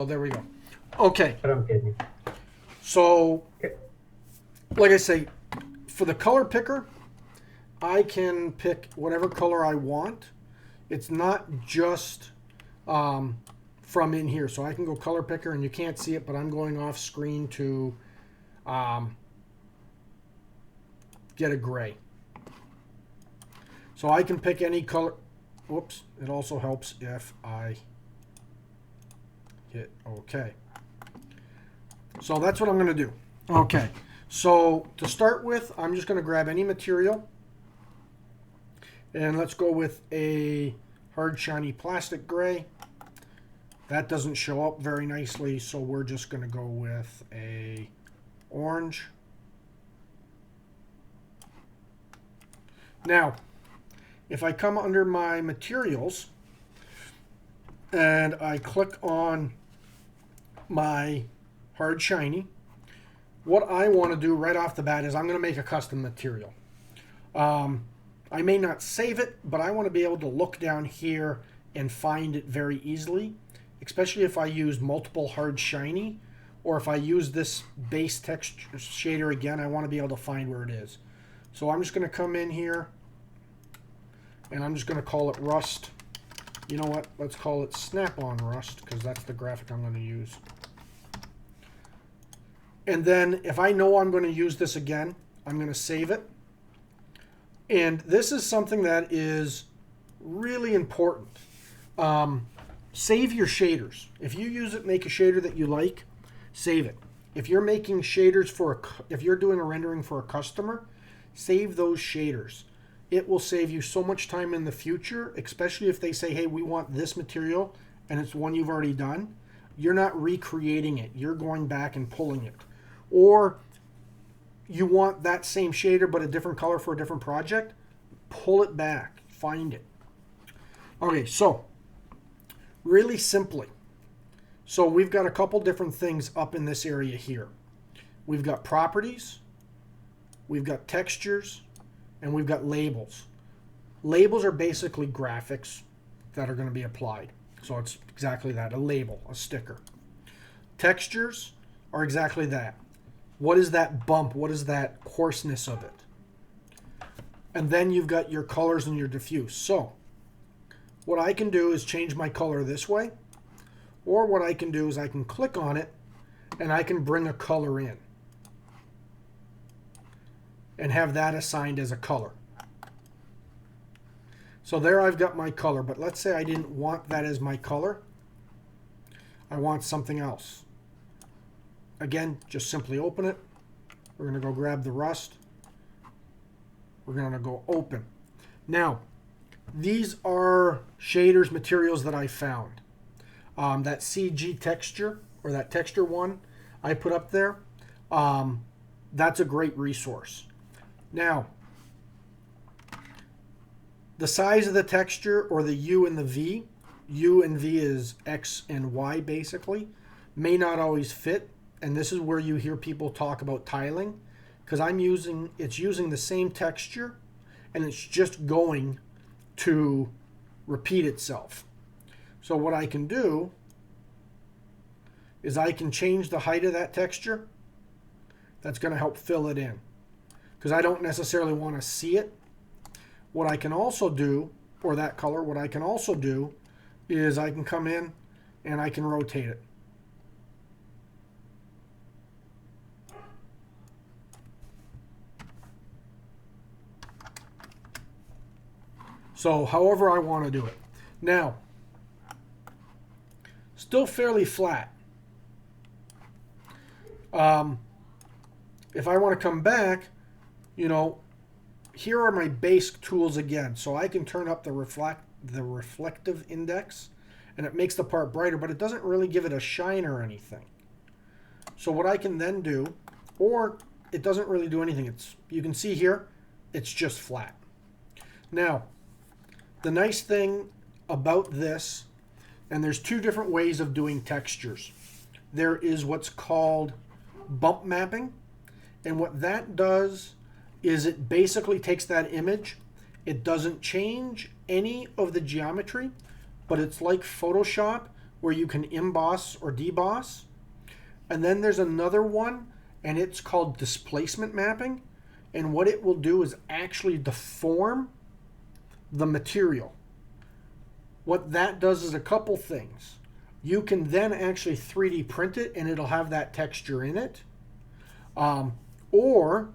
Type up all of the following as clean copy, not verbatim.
Oh, there we go. Okay, But I'm kidding. so Okay. like I say, for the color picker, I can pick whatever color I want. It's not just from in here. So I can go color picker, and you can't see it, but I'm going off screen to get a gray. So I can pick any color. Whoops, it also helps if I hit OK. So that's what I'm going to do. Okay, so to start with, I'm just going to grab any material. And let's go with a hard shiny plastic gray. That doesn't show up very nicely, so we're just going to go with a orange. Now, if I come under my materials and I click on my hard shiny, what I want to do right off the bat is I'm going to make a custom material. I may not save it, but I want to be able to look down here and find it very easily, especially if I use multiple hard shiny, or if I use this base text shader again, I want to be able to find where it is. So I'm just going to come in here, and I'm just going to call it Rust. You know what? Let's call it Snap-on Rust, because that's the graphic I'm going to use. And then if I know I'm going to use this again, I'm going to save it. And this is something that is really important. Save your shaders. If you use it, make a shader that you like, save it. If you're making shaders if you're doing a rendering for a customer, save those shaders. It will save you so much time in the future, especially if they say, hey, we want this material, and it's one you've already done. You're not recreating it. You're going back and pulling it. Or you want that same shader but a different color for a different project, pull it back, find it. Okay, so really simply, so we've got a couple different things up in this area here. We've got properties, we've got textures, and we've got labels. Labels are basically graphics that are going to be applied. So it's exactly that, a label, a sticker. Textures are exactly that. What is that bump? What is that coarseness of it? And then you've got your colors and your diffuse. So what I can do is change my color this way. Or what I can do is I can click on it and I can bring a color in and have that assigned as a color. So there I've got my color, but let's say I didn't want that as my color. I want something else. Again, just simply open it. We're going to go grab the Rust. We're going to go open. Now, these are shaders, materials that I found. That CG texture, or that texture one I put up there, that's a great resource. Now, the size of the texture, or the U and the V, U and V is X and Y basically, may not always fit. And this is where you hear people talk about tiling, because it's using the same texture and it's just going to repeat itself. So what I can do is I can change the height of that texture. That's going to help fill it in, because I don't necessarily want to see it. What I can also do, or that color, what I can also do is I can come in and I can rotate it. So however I want to do it. Now, still fairly flat. If I want to come back, here are my base tools again. So I can turn up the reflective index, and it makes the part brighter, but it doesn't really give it a shine or anything. So what I can then do, or it doesn't really do anything. You can see here, it's just flat. Now, the nice thing about this, and there's two different ways of doing textures. There is what's called bump mapping, and what that does is it basically takes that image. It doesn't change any of the geometry, but it's like Photoshop, where you can emboss or deboss. And then there's another one, and it's called displacement mapping. And what it will do is actually deform the material. What that does is a couple things. You can then actually 3D print it, and it'll have that texture in it. Or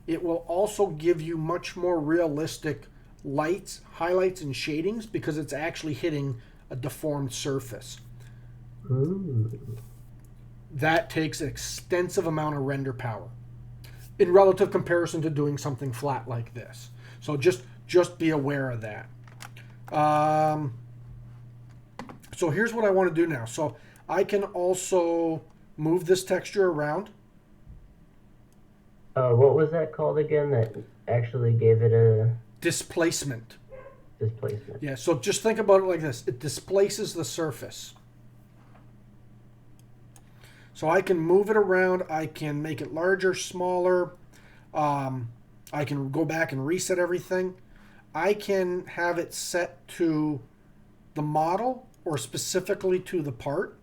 it will also give you much more realistic lights, highlights, and shadings because it's actually hitting a deformed surface. Ooh. That takes an extensive amount of render power in relative comparison to doing something flat like this. So just be aware of that. So here's what I want to do now. So I can also move this texture around. What was that called again that actually gave it a Displacement. displacement? Yeah, so just think about it like this. It displaces the surface. So I can move it around. I can make it larger, smaller. I can go back and reset everything. I can have it set to the model or specifically to the part.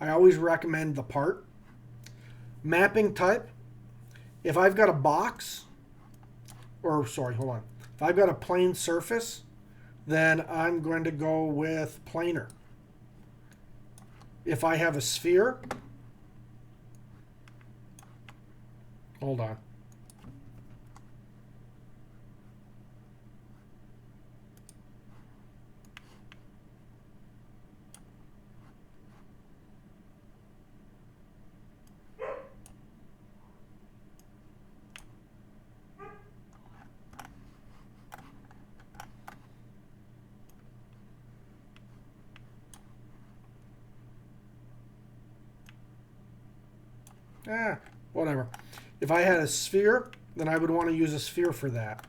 I always recommend the part. Mapping type. If I've got a box, or sorry, hold on. If I've got a plane surface, then I'm going to go with planar. If I have a sphere, hold on. Whatever. If I had a sphere, then I would want to use a sphere for that.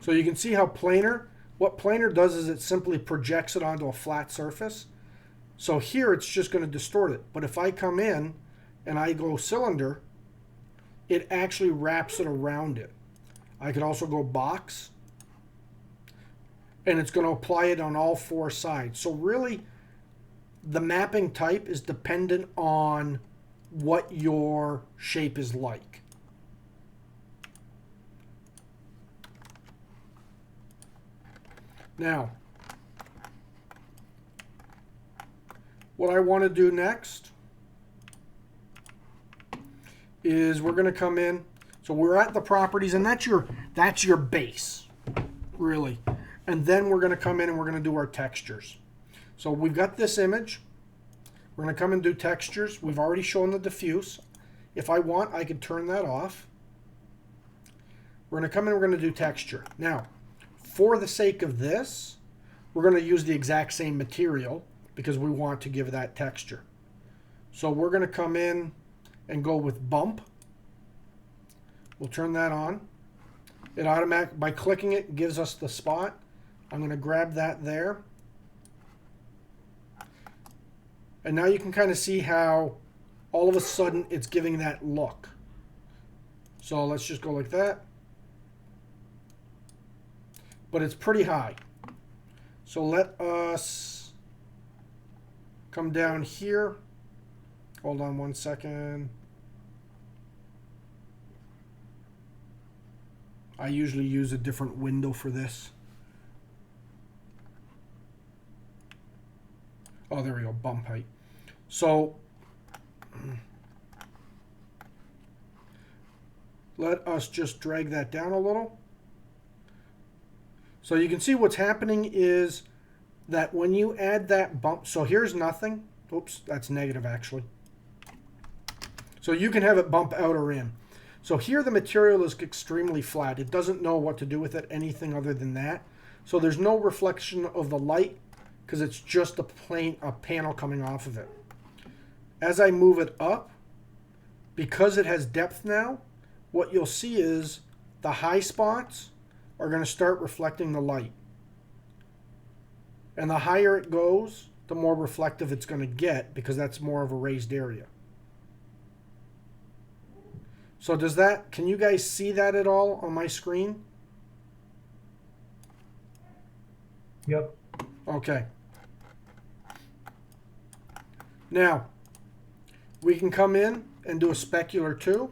So you can see how planar, what planar does is it simply projects it onto a flat surface. So here it's just going to distort it. But if I come in and I go cylinder, it actually wraps it around it. I could also go box, and it's going to apply it on all four sides. So really, the mapping type is dependent on what your shape is like. Now, what I want to do next is we're going to come in. So we're at the properties, and that's your base, really. And then we're going to come in and we're going to do our textures. So we've got this image. We're going to come and do textures. We've already shown the diffuse. If I want, I can turn that off. We're going to come in and we're going to do texture. Now, for the sake of this, we're going to use the exact same material because we want to give that texture. So we're going to come in and go with bump. We'll turn that on. It automatic by clicking it gives us the spot. I'm going to grab that there. And now you can kind of see how all of a sudden it's giving that look. So let's just go like that. But it's pretty high. So let us come down here. Hold on one second. I usually use a different window for this. Oh, there we go, bump height. So let us just drag that down a little. So you can see what's happening is that when you add that bump, so here's nothing. Oops, that's negative actually. So you can have it bump out or in. So here the material is extremely flat. It doesn't know what to do with it, anything other than that. So there's no reflection of the light because it's just a panel coming off of it. As I move it up, because it has depth now, what you'll see is the high spots are going to start reflecting the light. And the higher it goes, the more reflective it's going to get because that's more of a raised area. So can you guys see that at all on my screen? Yep. Okay. Now, we can come in and do a specular too.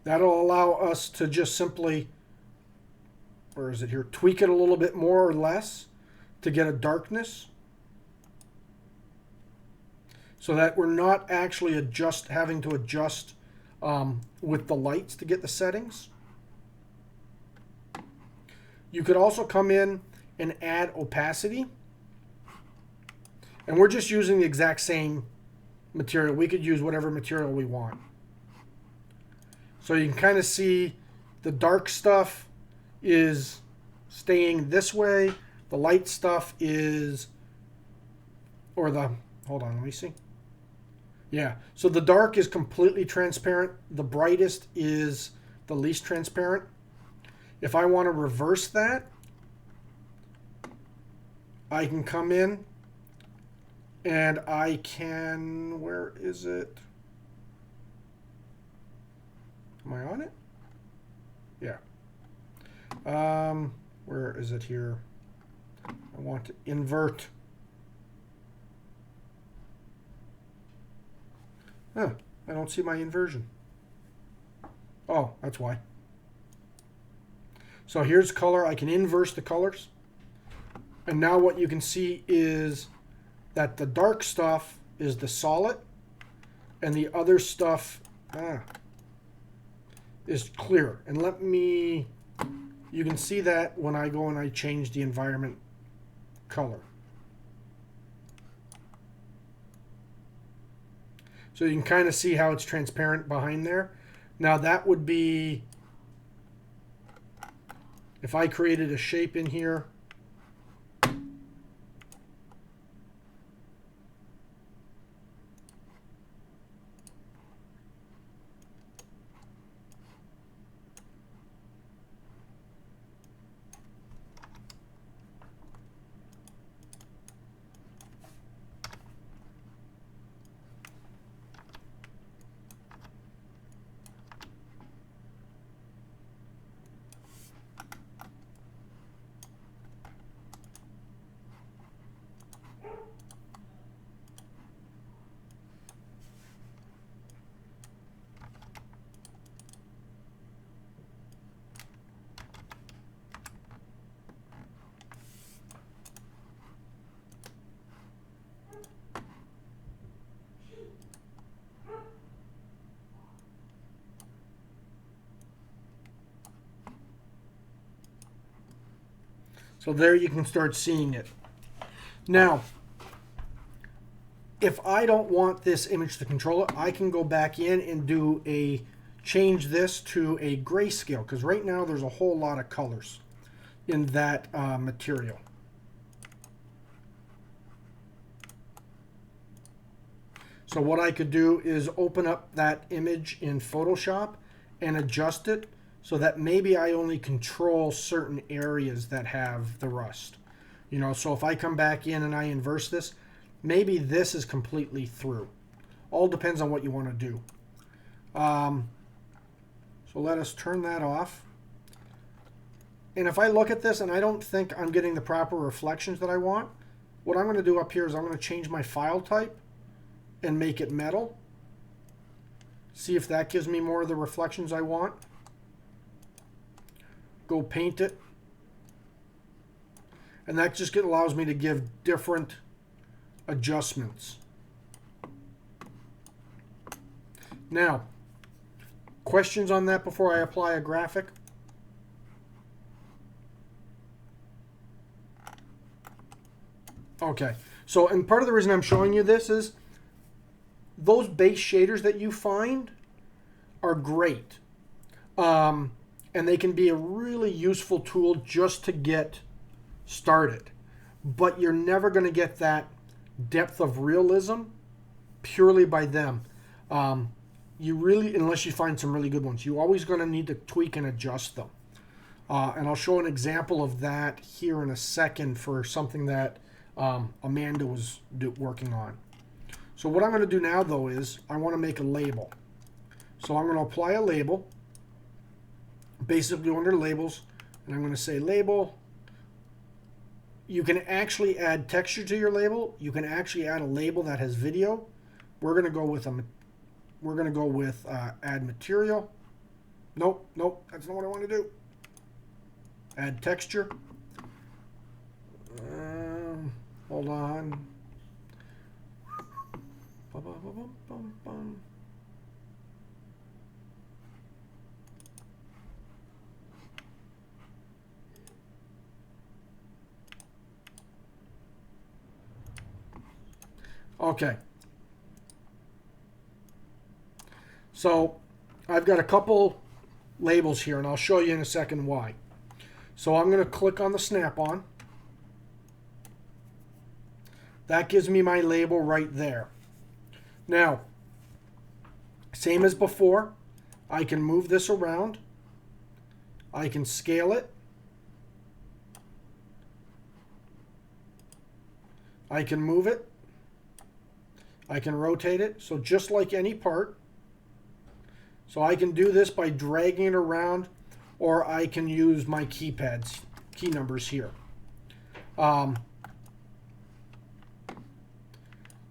That'll allow us to just simply, where is it here, tweak it a little bit more or less to get a darkness, so that we're not actually having to adjust with the lights to get the settings. You could also come in and add opacity, and we're just using the exact same material. We could use whatever material we want. So you can kind of see the dark stuff is staying this way. The light stuff is, hold on, let me see. Yeah, so the dark is completely transparent. The brightest is the least transparent. If I want to reverse that, I can come in and I can, where is it? Am I on it? Yeah. Where is it here? I want to invert. Huh, I don't see my inversion. Oh, that's why. So here's color. I can inverse the colors. And now what you can see is that the dark stuff is the solid and the other stuff is clear. And you can see that when I go and I change the environment color. So you can kind of see how it's transparent behind there. Now that would be, if I created a shape in here, so there you can start seeing it. Now, if I don't want this image to control it, I can go back in and change this to a grayscale, because right now there's a whole lot of colors in that material. So what I could do is open up that image in Photoshop and adjust it so that maybe I only control certain areas that have the rust. You know, so if I come back in and I inverse this, maybe this is completely through. All depends on what you want to do. So let us turn that off. And if I look at this and I don't think I'm getting the proper reflections that I want, what I'm going to do up here is I'm going to change my file type and make it metal. See if that gives me more of the reflections I want. Go paint it. And that just allows me to give different adjustments. Now, questions on that before I apply a graphic? Okay, so and part of the reason I'm showing you this is those base shaders that you find are great. And they can be a really useful tool just to get started. But you're never going to get that depth of realism purely by them. You really, unless you find some really good ones, you're always going to need to tweak and adjust them. And I'll show an example of that here in a second for something that Amanda was working on. So what I'm going to do now, though, is I want to make a label. So I'm going to apply a label, basically under labels, and I'm going to say label. You can actually add texture to your label. You can actually add a label that has video. We're going to go with add material. Nope, that's not what I want to do. Add texture. Hold on. Okay. So I've got a couple labels here, and I'll show you in a second why. So I'm going to click on the snap-on. That gives me my label right there. Now, same as before, I can move this around. I can scale it. I can move it. I can rotate it. So just like any part. So I can do this by dragging it around, or I can use my key numbers here.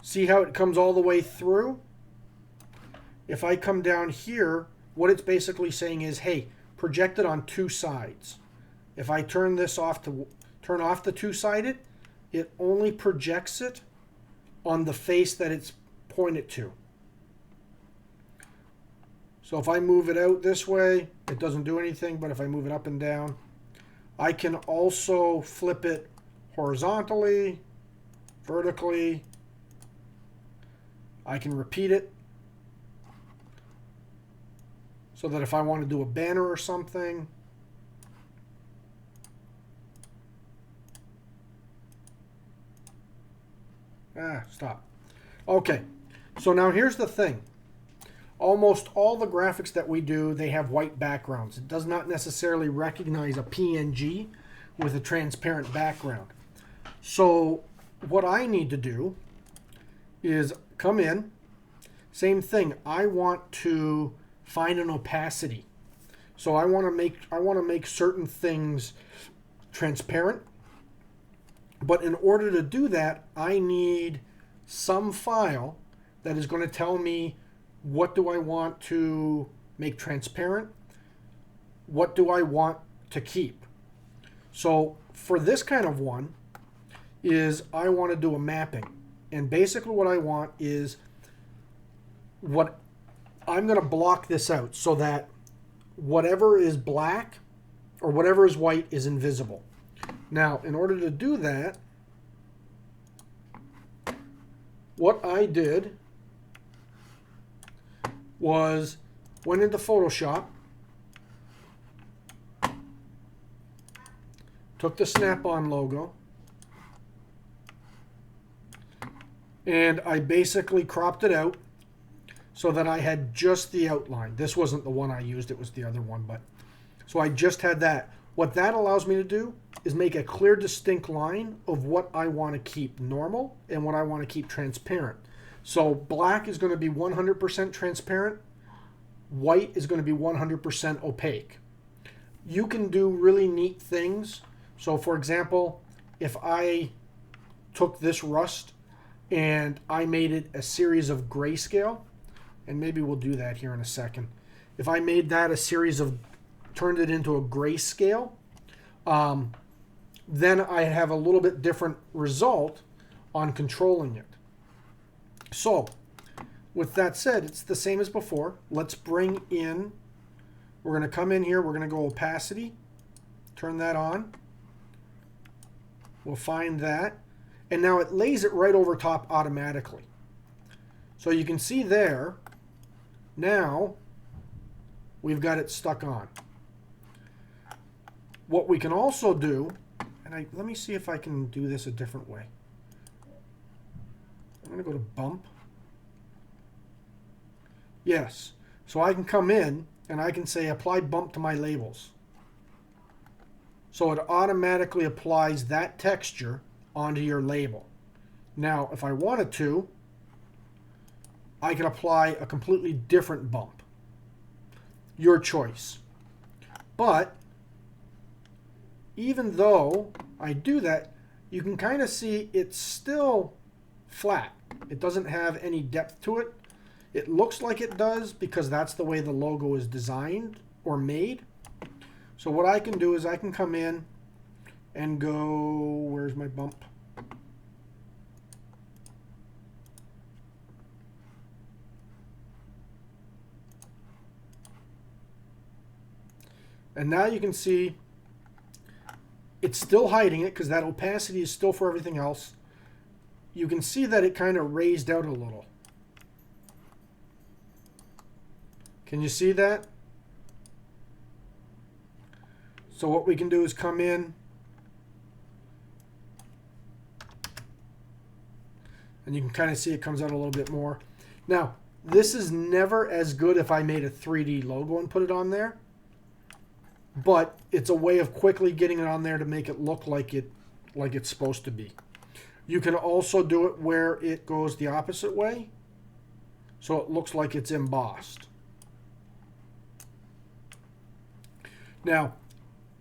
See how it comes all the way through? If I come down here, what it's basically saying is, hey, project it on two sides. If I turn this off to turn off the two-sided, it only projects it on the face that it's pointed to. So if I move it out this way, it doesn't do anything, but if I move it up and down, I can also flip it horizontally, vertically. I can repeat it so that if I want to do a banner or something, stop. Okay, so now here's the thing. Almost all the graphics that we do, they have white backgrounds. It does not necessarily recognize a PNG with a transparent background. So what I need to do is come in, same thing. I want to find an opacity. So I want to make certain things transparent. But in order to do that, I need some file that is going to tell me what do I want to make transparent, what do I want to keep. So for this kind of one is I want to do a mapping. And basically what I want is what I'm going to block this out so that whatever is black or whatever is white is invisible. Now, in order to do that, what I did was went into Photoshop, took the Snap-on logo, and I basically cropped it out so that I had just the outline. This wasn't the one I used, it was the other one, but so I just had that. What that allows me to do is make a clear, distinct line of what I want to keep normal and what I want to keep transparent. So black is going to be 100% transparent. White is going to be 100% opaque. You can do really neat things. So for example, if I took this rust and I made it a series of grayscale, and maybe we'll do that here in a second. If I made that a series of, turned it into a grayscale, then I have a little bit different result on controlling it. So, with that said, it's the same as before. Let's bring in, we're going to come in here, we're going to go opacity, turn that on. We'll find that. And now it lays it right over top automatically. So you can see there, now we've got it stuck on. What we can also do, and let me see if I can do this a different way. I'm going to go to bump. Yes. So I can come in and I can say apply bump to my labels. So it automatically applies that texture onto your label. Now, if I wanted to, I could apply a completely different bump. your choice. But even though I do that, you can kind of see it's still flat. It doesn't have any depth to it. It looks like it does because that's the way the logo is designed or made. So what I can do is I can come in and go, where's my bump? And now you can see it's still hiding it because that opacity is still for everything else. You can see that it kind of raised out a little. Can you see that? So what we can do is come in and you can kind of see it comes out a little bit more. Now, this is never as good if I made a 3D logo and put it on there, but it's a way of quickly getting it on there to make it look like it's supposed to be. You can also do it where it goes the opposite way, so it looks like it's embossed. Now,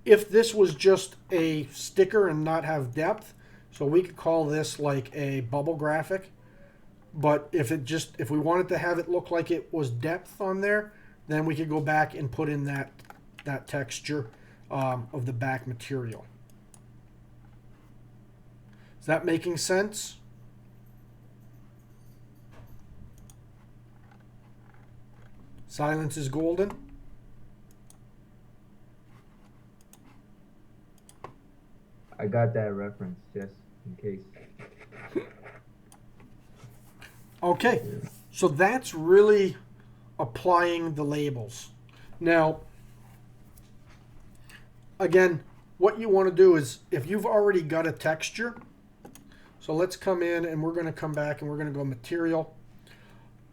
if this was just a sticker and not have depth, so we could call this like a bubble graphic, but if we wanted to have it look like it was depth on there, then we could go back and put in that texture of the back material. Is that making sense? Silence is golden. I got that reference just in case. Okay, so that's really applying the labels. Now, again, what you want to do is if you've already got a texture, so let's come in and we're going to come back and we're going to go material.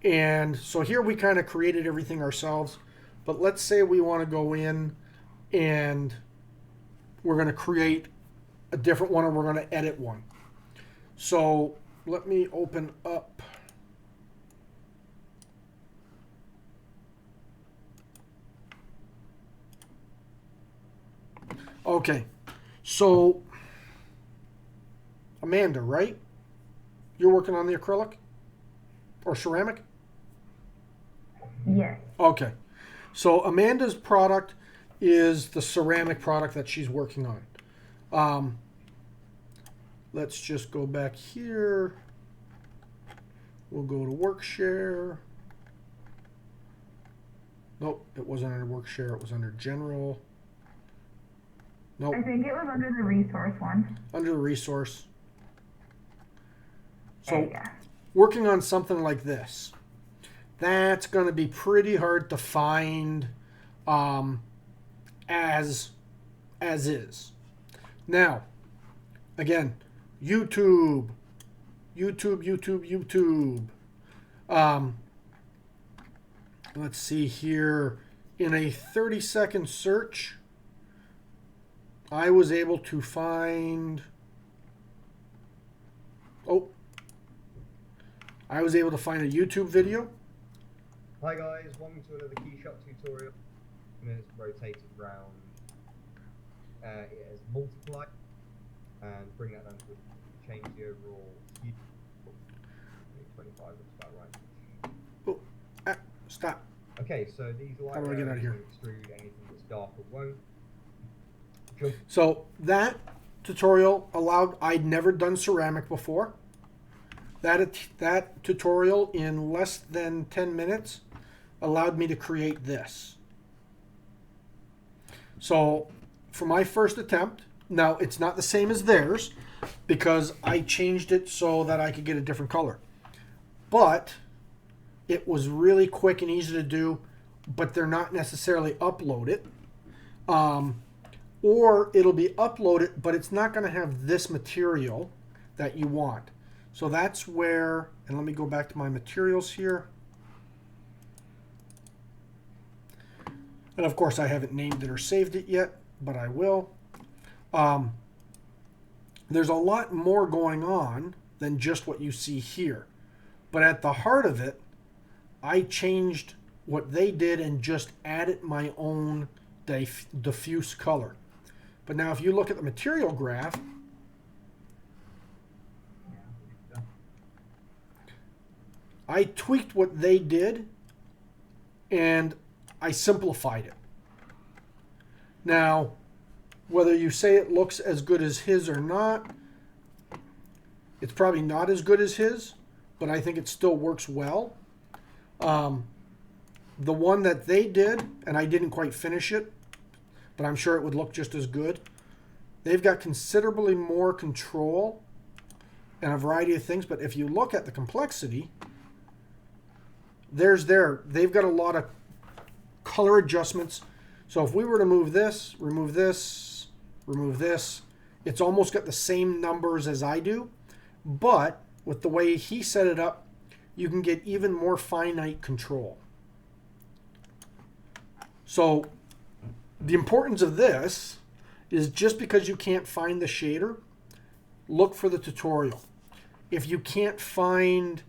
And so here we kind of created everything ourselves, but let's say we want to go in and we're going to create a different one, or we're going to edit one. So let me open up. Okay, so Amanda, right? You're working on the acrylic or ceramic? Yes. Okay, so Amanda's product is the ceramic product that she's working on. Let's just go back here. We'll go to Workshare. Nope, it wasn't under Workshare. It was under General. Nope. I think it was under the resource one. Under the resource. So There you go. working on something like this, that's going to be pretty hard to find as is. Now, again, YouTube. Let's see here. In a 30-second search, I was able to find... I was able to find a YouTube video. Hi guys, welcome to another KeyShot tutorial. And it's rotated round. It has multiply and bring that down to change the overall. 25 looks about right. Stop. Okay, so these light How do I get out of here? extrude anything that's dark or won't. So that tutorial allowed, I'd never done ceramic before. That tutorial in less than 10 minutes allowed me to create this. So for my first attempt, now it's not the same as theirs because I changed it so that I could get a different color. But it was really quick and easy to do, but they're not necessarily uploaded. Or it'll be uploaded, but it's not going to have this material that you want. So that's where, and let me go back to my materials here. And of course I haven't named it or saved it yet, but I will. There's a lot more going on than just what you see here. But at the heart of it, I changed what they did and just added my own diffuse color. But now if you look at the material graph, I tweaked what they did and I simplified it. Now, whether you say it looks as good as his or not, it's probably not as good as his, but I think it still works well. The one that they did, and I didn't quite finish it, but I'm sure it would look just as good. They've got considerably more control and a variety of things, but if you look at the complexity, they've got a lot of color adjustments. So if we were to move this, remove this, remove this, it's almost got the same numbers as I do, but with the way he set it up, you can get even more finite control. So the importance of this is just because you can't find the shader, look for the tutorial. If you can't find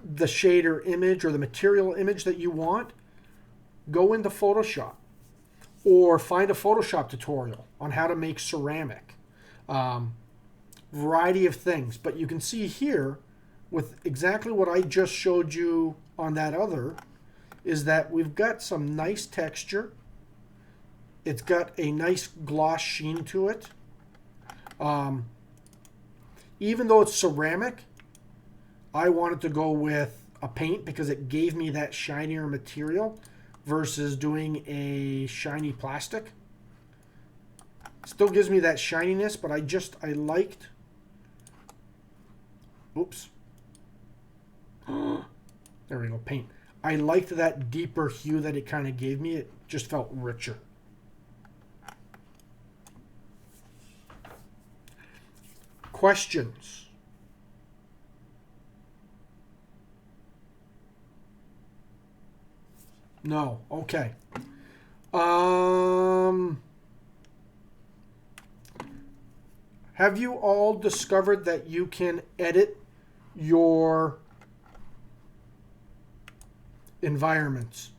the shader image or the material image that you want, go into Photoshop or find a Photoshop tutorial on how to make ceramic. Variety of things. But you can see here with exactly what I just showed you on that other is that we've got some nice texture. It's got a nice gloss sheen to it. Even though it's ceramic, I wanted to go with a paint because it gave me that shinier material versus doing a shiny plastic. Still gives me that shininess, but I liked, oops. There we go, paint. I liked that deeper hue that it kind of gave me. It just felt richer. Questions? No. Okay. Have you all discovered that you can edit your environments?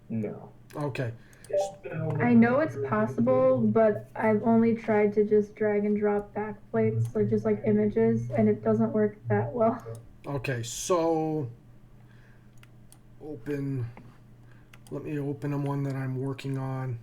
No. Okay. I know it's possible, but I've only tried to just drag and drop backplates, like just like images, and it doesn't work that well. Okay, so let me open the one that I'm working on.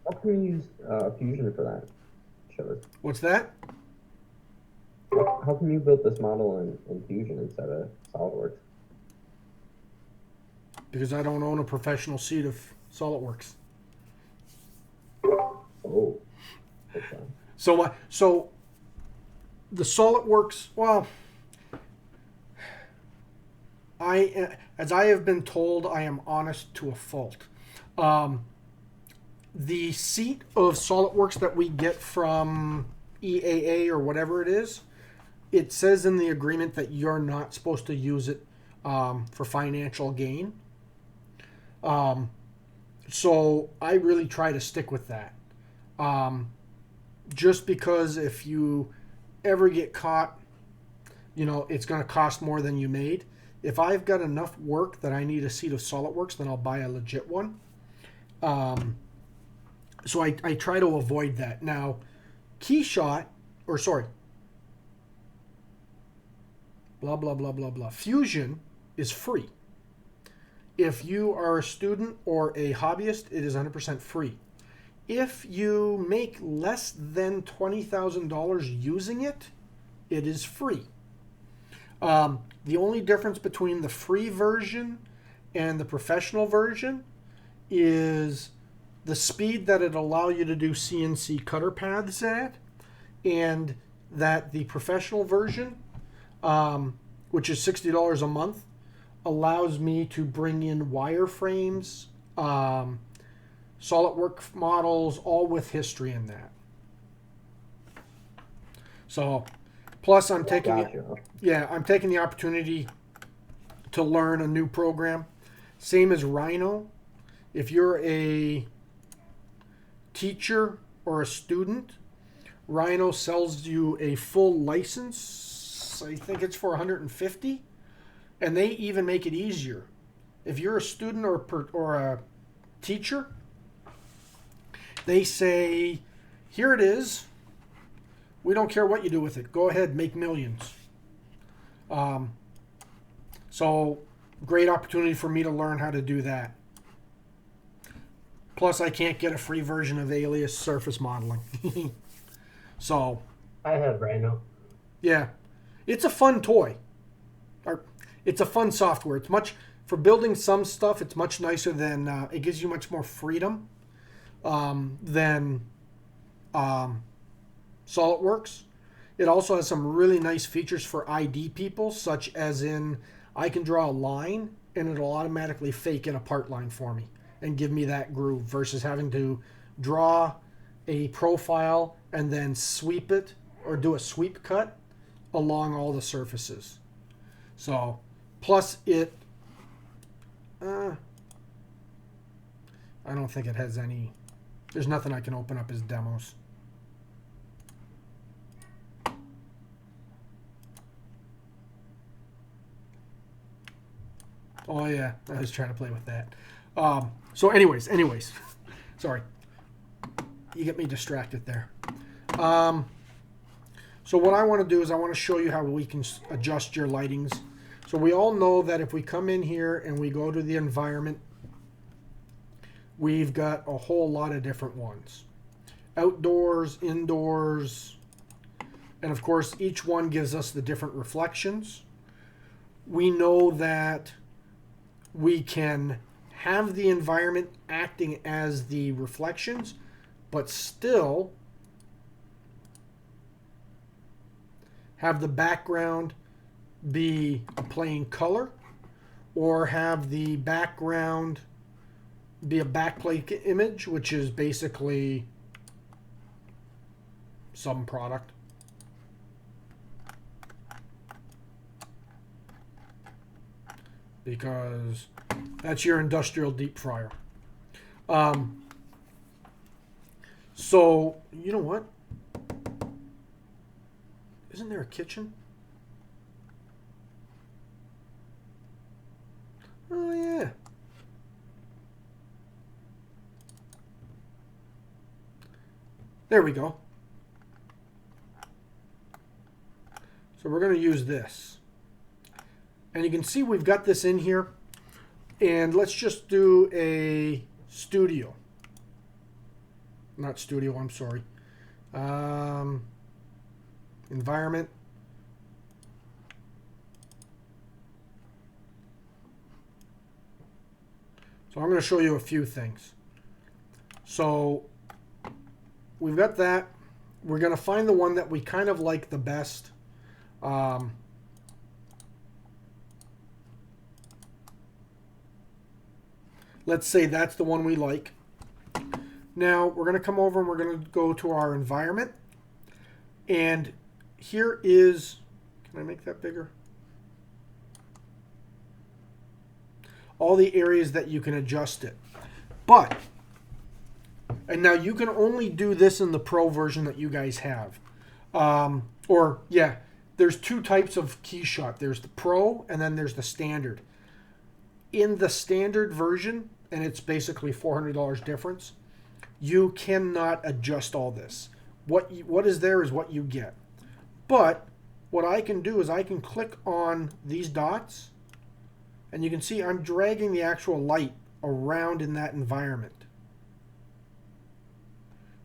How can you use Fusion for that? Show us. What's that? How come you built this model in Fusion instead of SolidWorks? Because I don't own a professional seat of SolidWorks. Oh. Okay. So the SolidWorks, well, as I have been told, I am honest to a fault. The seat of SolidWorks that we get from EAA or whatever it is, it says in the agreement that you're not supposed to use it for financial gain. So I really try to stick with that. Just because if you ever get caught, it's going to cost more than you made. If I've got enough work that I need a seat of SolidWorks, then I'll buy a legit one. So I try to avoid that. Now, Fusion is free. If you are a student or a hobbyist, it is 100% free. If you make less than $20,000 using it, it is free. The only difference between the free version and the professional version is the speed that it allow you to do CNC cutter paths at, and that the professional version, which is $60 a month, allows me to bring in wireframes, SolidWorks models, all with history in that. So, plus I'm taking Gotcha. I'm taking the opportunity to learn a new program. Same as Rhino. If you're a teacher or a student, Rhino sells you a full license. I think it's for $150, and they even make it easier. If you're a student or a teacher, they say, "Here it is. We don't care what you do with it. Go ahead, make millions." So great opportunity for me to learn how to do that. Plus, I can't get a free version of Alias Surface Modeling. So, I have Rhino. yeah, it's a fun toy. Or it's a fun software. It's much for building some stuff. It's much nicer than it gives you much more freedom than SolidWorks. It also has some really nice features for ID people, such as in I can draw a line and it'll automatically fake in a part line for me and give me that groove versus having to draw a profile and then sweep it or do a sweep cut along all the surfaces. So, plus it, I don't think it has any, there's nothing I can open up as demos. Oh yeah, I was trying to play with that. So anyways, sorry. You get me distracted there. So what I want to do is I want to show you how we can adjust your lightings. So we all know that if we come in here and we go to the environment, we've got a whole lot of different ones. Outdoors, indoors, and of course each one gives us the different reflections. We know that we can have the environment acting as the reflections, but still have the background be a plain color, or have the background be a backplate image, which is basically some product. Because that's your industrial deep fryer. So, you know what? Isn't there a kitchen? Oh, yeah. There we go. So we're going to use this. And you can see we've got this in here. And let's just do a studio. Not studio, I'm sorry. Environment. So I'm going to show you a few things. So we've got that. We're going to find the one that we kind of like the best. Let's say that's the one we like. Now we're going to come over and we're going to go to our environment. And here is, can I make that bigger? All the areas that you can adjust it. But, and now you can only do this in the Pro version that you guys have. There's two types of KeyShot. There's the Pro and then there's the Standard. In the Standard version, and it's basically $400 difference, you cannot adjust all this. What is there is what you get. But what I can do is I can click on these dots, and you can see I'm dragging the actual light around in that environment.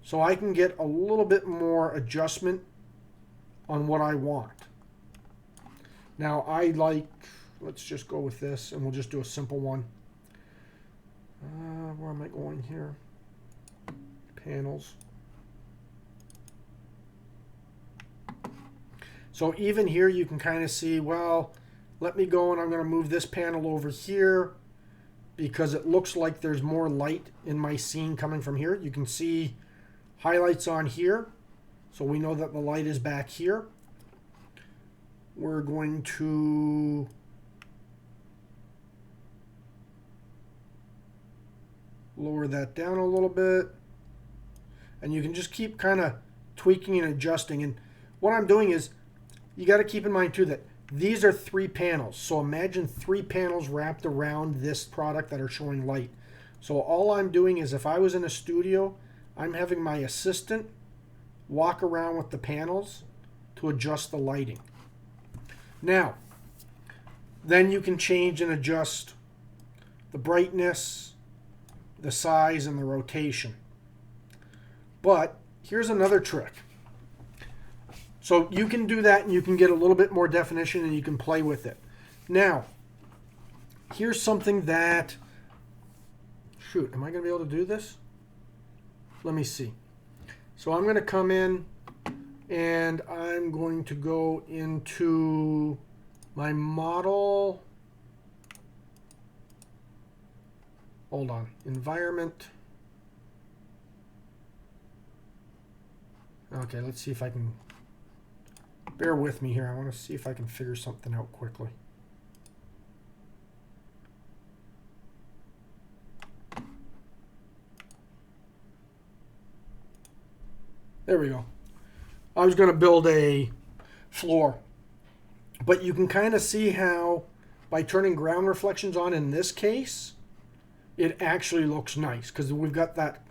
So I can get a little bit more adjustment on what I want. Now I like, let's just go with this, and we'll just do a simple one. Where am I going here? Panels. So even here you can kind of see, well, Let me go, and I'm going to move this panel over here because it looks like there's more light in my scene coming from here. You can see highlights on here, so we know that the light is back here. We're going to lower that down a little bit, and you can just keep kind of tweaking and adjusting. And what I'm doing is, you got to keep in mind too that these are 3 panels. So imagine 3 panels wrapped around this product that are showing light. So all I'm doing is, if I was in a studio, I'm having my assistant walk around with the panels to adjust the lighting. Now, then you can change and adjust the brightness, the size, and the rotation. But here's another trick. So you can do that, and you can get a little bit more definition, and you can play with it. Now, here's something that, shoot, am I going to be able to do this? Let me see. So I'm going to come in, and I'm going to go into my model. Hold on, environment. Okay, let's see if I can. Bear with me here. I want to see if I can figure something out quickly. There we go. I was going to build a floor, but you can kind of see how by turning ground reflections on in this case, it actually looks nice because we've got that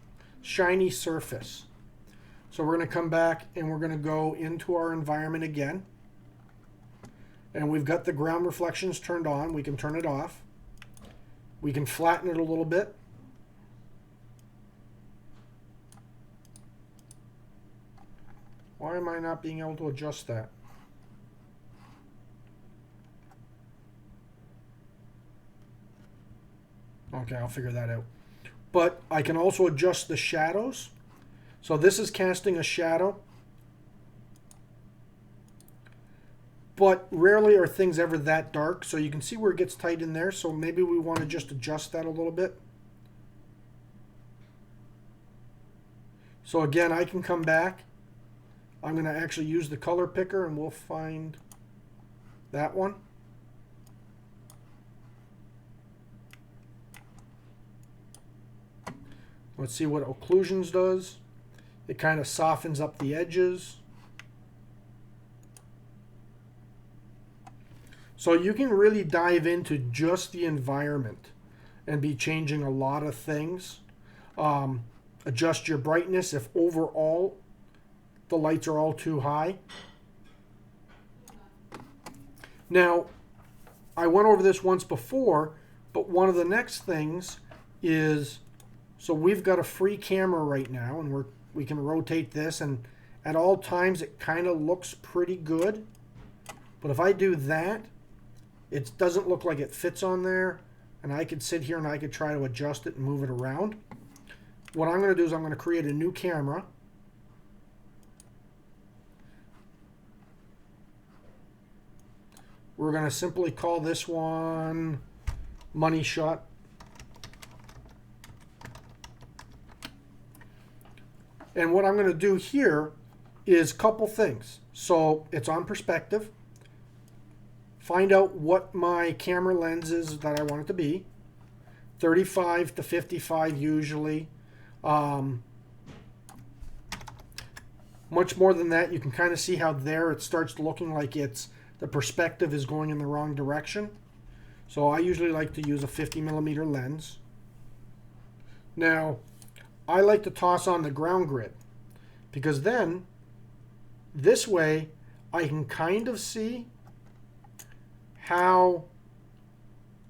shiny surface. So we're going to come back, and we're going to go into our environment again. And we've got the ground reflections turned on. We can turn it off. We can flatten it a little bit. Why am I not being able to adjust that? Okay, I'll figure that out. But I can also adjust the shadows. So this is casting a shadow. But rarely are things ever that dark. So you can see where it gets tight in there. So maybe we want to just adjust that a little bit. So again, I can come back. I'm going to actually use the color picker, and we'll find that one. Let's see what occlusions does. It kind of softens up the edges. So you can really dive into just the environment and be changing a lot of things. Adjust your brightness if overall the lights are all too high. Now, I went over this once before, but one of the next things is, so we've got a free camera right now, and we can rotate this, and at all times it kind of looks pretty good. But if I do that, it doesn't look like it fits on there, and I could sit here and I could try to adjust it and move it around. What I'm going to do is I'm going to create a new camera. We're going to simply call this one Money Shot. And what I'm going to do here is a couple things. So it's on perspective. Find out what my camera lens is that I want it to be. 35 to 55 usually. Much more than that, you can kind of see how there it starts looking like the perspective is going in the wrong direction. So I usually like to use a 50mm lens. Now, I like to toss on the ground grid because then this way I can kind of see how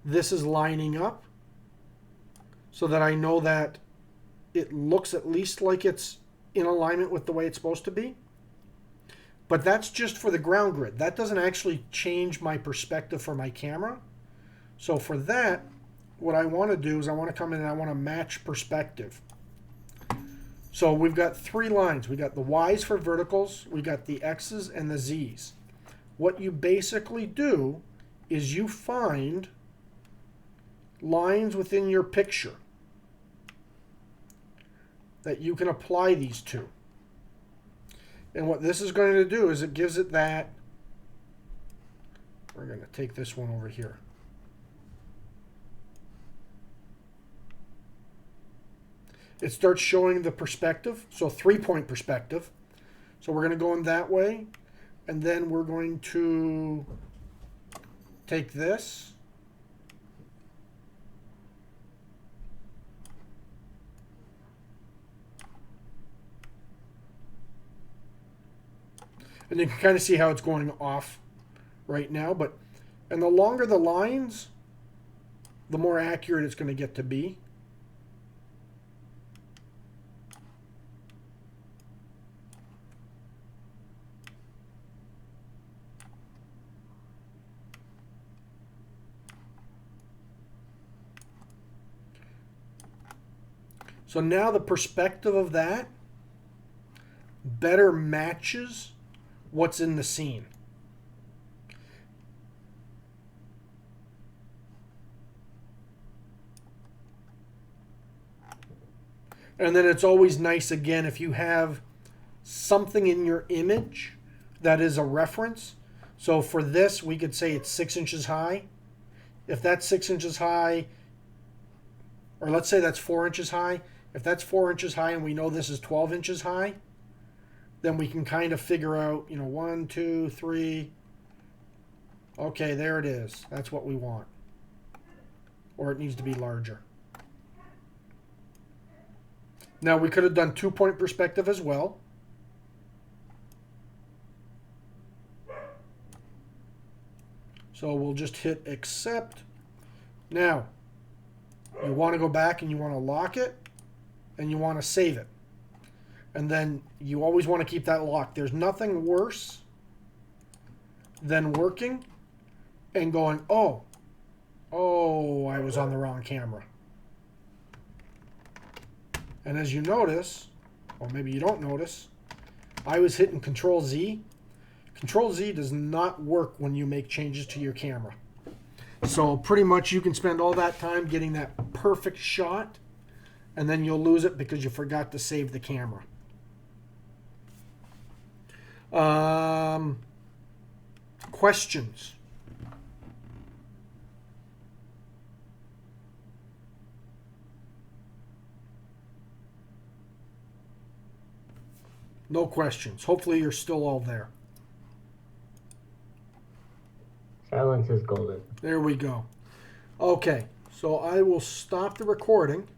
this is lining up so that I know that it looks at least like it's in alignment with the way it's supposed to be. But that's just for the ground grid. That doesn't actually change my perspective for my camera. So for that, what I want to do is I want to come in and I want to match perspective. So we've got 3 lines. We got the Y's for verticals, we got the X's and the Z's. What you basically do is you find lines within your picture that you can apply these to. And what this is going to do is it gives it that, we're going to take this one over here. It starts showing the perspective, so 3-point perspective. So we're going to go in that way, and then we're going to take this. And you can kind of see how it's going off right now, and the longer the lines, the more accurate it's going to get to be. So now the perspective of that better matches what's in the scene. And then it's always nice, again, if you have something in your image that is a reference. So for this, we could say it's 6 inches high. If that's 6 inches high, or let's say that's 4 inches high, if that's 4 inches high and we know this is 12 inches high, then we can kind of figure out, 1, 2, 3. Okay, there it is. That's what we want. Or it needs to be larger. Now we could have done 2-point perspective as well. So we'll just hit accept. Now, you want to go back and you want to lock it and you want to save it. And then you always want to keep that locked. There's nothing worse than working and going, oh, I was on the wrong camera. And as you notice, or maybe you don't notice, I was hitting Control Z. Control Z does not work when you make changes to your camera. So pretty much you can spend all that time getting that perfect shot, and then you'll lose it because you forgot to save the camera. Questions? No questions. Hopefully you're still all there. Silence is golden. There we go. Okay, so I will stop the recording.